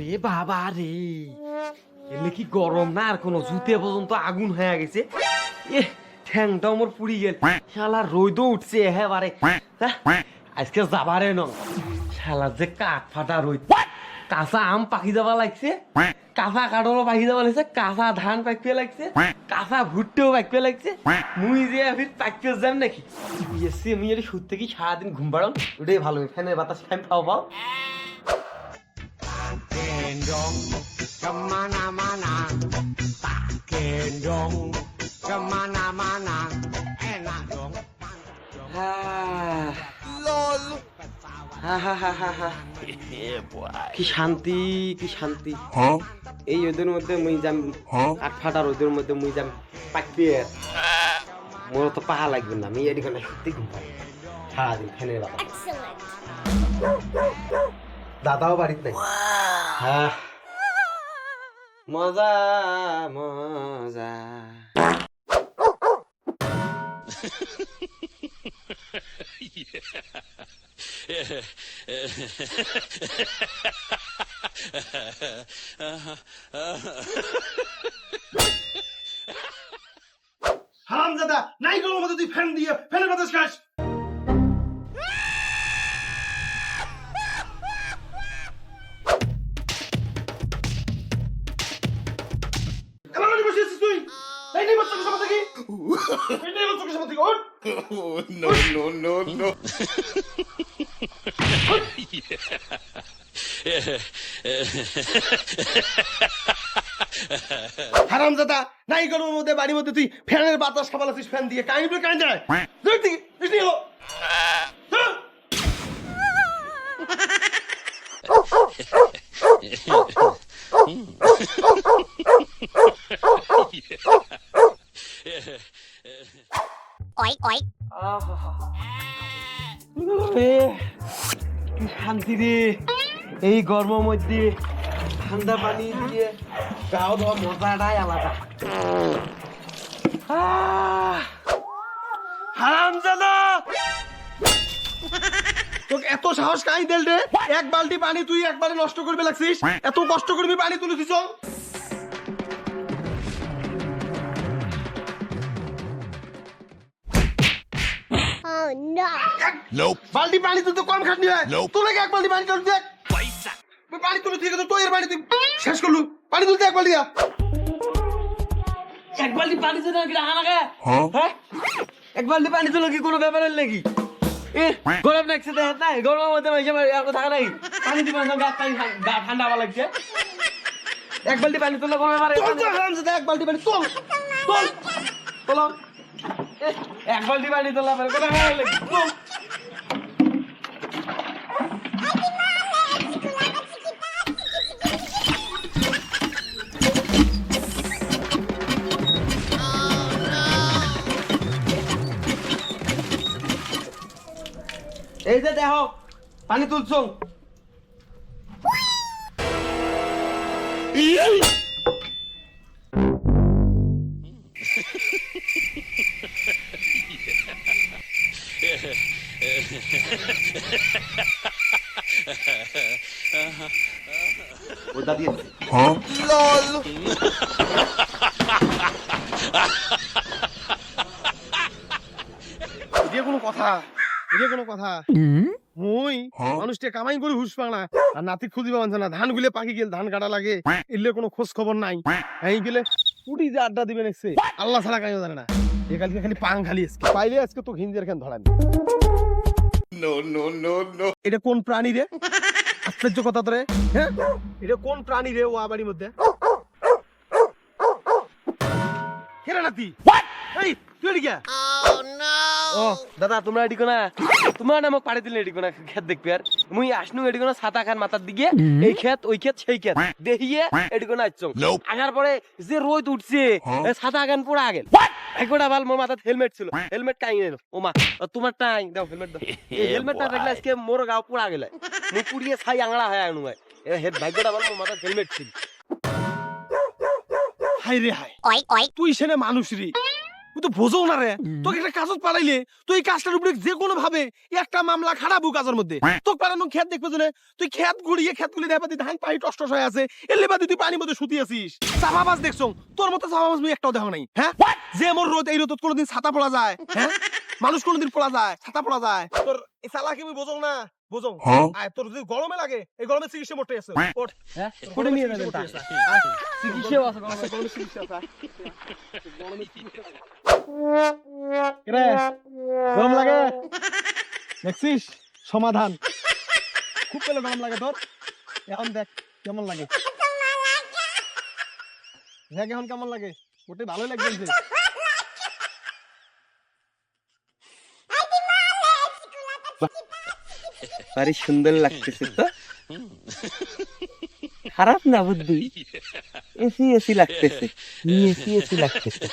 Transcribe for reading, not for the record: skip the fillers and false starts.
ওরে বাবা রে, এলে কি গরম না, আর কোনো জুতে পর্যন্ত আগুন হয়ে গেছে। এ ঠ্যাংটা আমার পুড়ি গেল, শালা রোদও উঠছে এবারে। আজকে যাবারে ন, শালা যে কাঠ ফাটা রোদ, কাঁচা আম পাখি যাবা লাগছে, কাঁচা কাঠলও পাখি যাবা লাগছে, কাঁচা ধান পাকিয়ে লাগছে, কাঁচা ভুট্টেও পাকিয়ে লাগছে। মুই যে ফির পাকিয়ে যাম নাকি? এসে আমি এর সুদ থেকে সারাদিন ঘুম পাড়াম, ওটাই ভালো। ফ্যানের বাতাস খাই পাও পাও। Gendong kemana-mana, tak gendong kemana-mana, enak dong. লল, কি শান্তি, কি শান্তি। এই রোদের মধ্যে মুই যাম, কাঠ ফাটা রোদের মধ্যে মুই যাম পাকবে। মোর তো পাহা লাগবে না, আমি এদিকে সত্যি ঘুম পাই সারাদিন ফ্যানের বাতাস। দাদাও বাড়িতে নাই। হ্যাঁ, মজা মজা। হারামজাদা, নাই গরমের মধ্যে তুই ফ্যান দিয়ে ফ্যানের বাতাস খাস। এমন বসে আছিস তুই? এই নেই বাচ্চাকে সবার থেকে, এই নেই বাচ্চাকে সবার থেকে, ওঠ। No. হারামজাদা, নাই গরমের মধ্যে বাড়ির মধ্যে তুই ফ্যানের বাতাস খাবার আছিস, ফ্যান দিয়ে কাহিনী করে কাহিনী যায়। দূর থেকে বৃষ্টি এলো। হ্যাঁ? Oink, oink. কি শান্তি রে, এই গরমের মধ্যে ঠান্ডা পানি দিয়ে গাও ধোয়া মজাটাই আলাদা। হারামজাদা, তোকে এত সাহস কাই দিল রে? এক বালতি পানি তুই একবারে নষ্ট করবে লাগছিস? এত কষ্ট করবি পানি তুলে দিছ? Oh no. Nope. বালতি পানি তুলতে কম খাটনি হয়। Nope. তুলে এক বালতি পানি তুলতে দেখ। পানি তুলে তুই তো এর পানি তুই শেষ করলু। পানি তুলতে এক বালতি দা। এক বালতি পানি তো নাকি রাখা লাগে? হ্যাঁ, এক বালতি পানি তো নাকি কোনো ব্যাপার হল নাকি? গরম লাগছে দেখ নাই, গরমের মধ্যে থাকা নাই, পানি দিবেন গা ঠান্ডা হওয়া লাগছে। এক বালতি পানি তুললে কোনো ব্যাপার? তোর তো হারামজাদা, এক বালতি পানি তোল। তোল। তোলো, এক বালতি পানি তোলা কোনো ব্যাপার নাকি? তোল। এই যে দেখো পানি তুলছো। ওটা দিয়ে এটা কোনো কথা? এটা কোনো কথা? মুই মানুষটা কামাই করে হুস পাং না, আর নাতি খুঁজিবা মানছে না। ধান গুলে পাকি গেল, ধান কাটা লাগে, এলে কোনো খোঁজ খবর নাই। এই গেলে উঠি যে আড্ডা দিবেন এসে, আল্লাহ ছাড়া কাইও জানে না। এ কালকে খালি পাং খালি আজকে পাইলে আজকে তো হিন্দির খান ধরান। No. এটা কোন প্রাণী রে? আশ্চর্য কথা তো রে। হ্যাঁ, এটা কোন প্রাণী রে? ও বাড়ির মধ্যে কেরা নাতি? এই তুই এদিকে আয়। ও দাদা, তোমরা এদিকে না, তোমরা না মোক পাড়ে দিলে এদিকে না খেত দেখবে। আর মুই আসনু এদিকে না ছাতা খান মাথার দিকে, এই খেত ওই খেত সেই খেত দেখিয়ে এদিকে না আসছো। Nope. আসার পরে যে রোদ উঠছে, ছাতা খান পুরা গেল। একটা বাল মোর মাথায় হেলমেট ছিল, হেলমেট কাই গেল। ও মা, তোমার টাই দাও, হেলমেট দাও। এই হেলমেটটা দেখলে আজকে মোর গাও পুরা গেল, মুই পুড়িয়ে ছাই আংড়া হয়ে আনু। হেড ভাগ্যটা বল মোর মাথায় হেলমেট ছিল। হাই রে হাই, Oink, oink. তুই সেনে মানুষ রে, তুই তো বোঝো না রে, তোকে একটা কাজত পাঠাইলে তুই এই কাজটার উপরে যে কোনো ভাবে একটা মামলা খারাপু কাজের মধ্যে তোকে পাঠানো ক্ষেত দেখবে জন্য তুই ক্ষেত ঘুরিয়ে ক্ষেত গুলি দেখা পাতি ধান পাই টস টস হয়ে আছে এলে বাদি তুই পানির মধ্যে শুতি আছিস চাপাবাজ দেখছো তোর মতো চাপাবাজ মুই একটাও দেখা নাই হ্যাঁ যে মোর রোদ এই রোদ কোনোদিন ছাতা পড়া যায় হ্যাঁ মানুষ কোনোদিন পড়া যায় ছাতা পড়া যায় তোর এই চালাকি আমি বোঝো না বোঝো আয় তোর যদি গরমে লাগে এই গরমে চিকিৎসা মোটে আছে ওঠ হ্যাঁ তোর করে নিয়ে গরমে যাবেন চিকিৎসা তা মোটে আছে। আয়, চিকিৎসাও আছে গরমে চিকিৎসা আছে, আয়। রে, গরম লাগে দেখছিস সমাধান খুব পেলে গরম লাগে তোর এখন দেখ কেমন লাগে দেখ এখন কেমন লাগে ওটা ভালোই লাগছে ভারী সুন্দর লাগতেছে তো খারাপ না বুদ্ধি এসি এসি লাগতেছে এসি এসি লাগতেছে